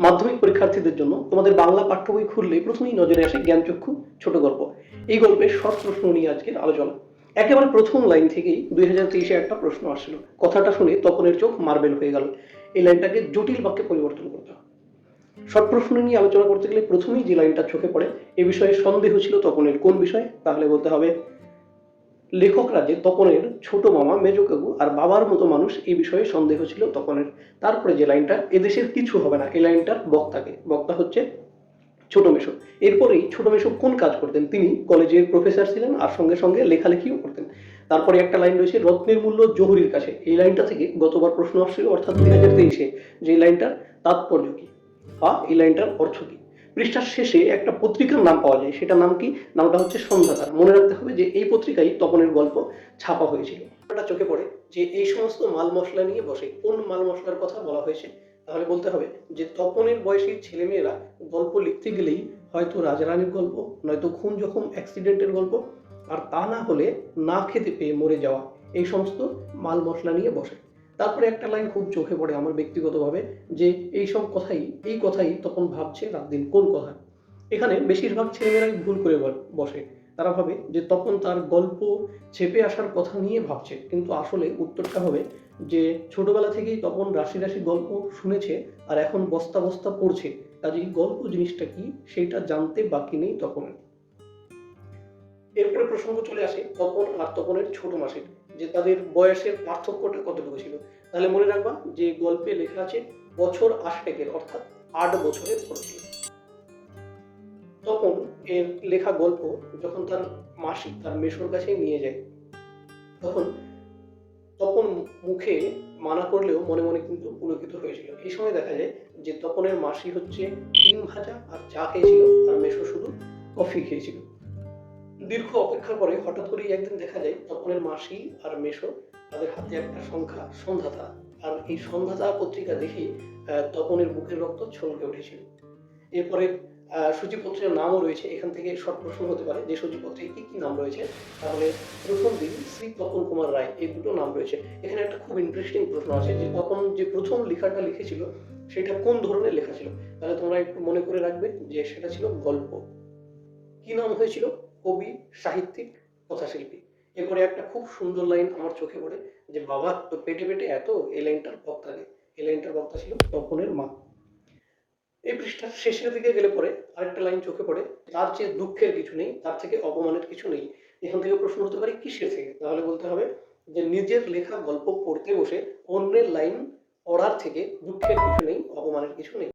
মাধ্যমিক পরীক্ষার্থীদের জন্য তোমাদের বাংলা পাঠ্য বই খুললে প্রথমেই নজরে আসে জ্ঞানচক্ষু ছোট গল্প। এই গল্পের শর্ট প্রশ্ন নিয়ে আজকের আলোচনা। একেবারে প্রথম লাইন থেকেই 2023-এ একটা প্রশ্ন আসছিল, কথাটা শুনে তপনের চোখ মার্বেল হয়ে গেল। এই লাইনটাকে জটিল বাক্যে পরিবর্তন করতে হবে। শর্ট প্রশ্ন নিয়ে আলোচনা করতে গেলে প্রথমেই যে লাইনটা চোখে পড়ে, এ বিষয়ে সন্দেহ ছিল তপনের। কোন বিষয়ে? তাহলে বলতে হবে লেখকরা যে তপনের ছোট মামা, মেজ কাকু আর বাবার মতো মানুষ, এই বিষয়ে সন্দেহ ছিল তপনের। তারপরে যে লাইনটা, এদেশের কিছু হবে না, এই লাইনটার বক্তা হচ্ছে ছোট মেশো। এরপরেই ছোট মেশো কোন কাজ করতেন? তিনি কলেজের প্রফেসর ছিলেন আর সঙ্গে সঙ্গে লেখালেখিও করতেন। তারপরে একটা লাইন রয়েছে, রত্নের মূল্য জহুরির কাছে। এই লাইনটা থেকে গতবার প্রশ্ন আসছিল, অর্থাৎ 2023-এ, যে লাইনটার তাৎপর্য কি বা এই লাইনটার অর্থ কি। পৃষ্ঠার শেষে একটা পত্রিকার নাম পাওয়া যায়, সেটার নাম কি? নামটা হচ্ছে সন্ধ্যাতার। মনে রাখতে হবে যে এই পত্রিকায় তপনের গল্প ছাপা হয়েছিল। এটা চোখে পড়ে যে এই সমস্ত মাল মশলা নিয়ে বসে। কোন মাল মশলার কথা বলা হয়েছে? তাহলে বলতে হবে যে তপনের বয়সী ছেলেমেয়েরা গল্প লিখতে গেলেই হয়তো রাজারানীর গল্প, নয়তো খুন জখম অ্যাক্সিডেন্টের গল্প, আর তা না হলে না খেতে পেয়ে মরে যাওয়া, এই সমস্ত মাল মশলা নিয়ে বসে। তারপরে একটা লাইন খুব চোখে পড়ে আমার ব্যক্তিগতভাবে, যে এই কথাই তখন ভাবছে রাত দিন। কোন কথা? এখানে বেশিরভাগ ছেলেমেয়েরাই ভুল করে বসে। তারা ভাবে যে তপন তার গল্প ছেপে আসার কথা নিয়ে ভাবছে, কিন্তু আসলে উত্তরটা হবে যে ছোটবেলা থেকেই তপন রাশি রাশি গল্প শুনেছে আর এখন বস্তা বস্তা পড়ছে, কাজেই গল্প জিনিসটা কি সেটা জানতে বাকি নেই তপনের। এরপরে প্রসঙ্গ চলে আসে তপন আর তপনের ছোট মাসির, যে তাদের বয়সের পার্থক্যটা কতটুকু ছিল। তাহলে মনে রাখবা যে গল্পে লেখা আছে বছর 8 অর্থাৎ 8 বছরের বড় ছিল। তখন এর লেখা গল্প যখন তার মাসি তার মেশোর কাছে নিয়ে যায়, তখন তপন মুখে মানা করলেও মনে মনে কিন্তু পুলকিত হয়েছিল। এই সময় দেখা যায় যে তপনের মাসি হচ্ছে ডিম ভাজা আর চা খেয়েছিল, আর মেশো শুধু কফি খেয়েছিল। দীর্ঘ অপেক্ষার পরে হঠাৎ করেই একদিন দেখা যায় তপনের মাসি আর মেশো তাদের হাতে একটা সংখ্যা, সন্ধ্যাতা। আর এই সন্ধ্যাতা পত্রিকা দেখে তপনের বুকের রক্ত ছলকে উঠেছিল। এরপরে সূচিপত্রের নামও রয়েছে। এখান থেকে শর্ট প্রশ্ন হতে পারে যে সূচিপত্রে কি কি নাম রয়েছে। তাহলে প্রথম দিন শ্রী তপন কুমার রায়, এই দুটো নাম রয়েছে। এখানে একটা খুব ইন্টারেস্টিং প্রশ্ন আছে যে তপন যে প্রথম লেখাটা লিখেছিল সেটা কোন ধরনের লেখা ছিল। তাহলে তোমরা একটু মনে করে রাখবে যে সেটা ছিল গল্প। কি নাম হয়েছিল? কবি, সাহিত্যিক, কথাশিল্পী। এরপরে একটা খুব সুন্দর লাইন আমার চোখে পড়ে, যে বাবা তো পেটে পেটে এত, এই লাইনটার বক্তা নেই। এই লাইনটার বক্তা ছিল তপনের মা। এই পৃষ্ঠার শেষের দিকে গেলে পরে আরেকটা লাইন চোখে পড়ে, তার চেয়ে দুঃখের কিছু নেই, তার থেকে অপমানের কিছু নেই। এখান থেকে প্রশ্ন হতে পারে কিসের থেকে। তাহলে বলতে হবে যে নিজের লেখা গল্প পড়তে বসে অন্যের লাইন পড়ার থেকে দুঃখের কিছু নেই, অপমানের কিছু নেই।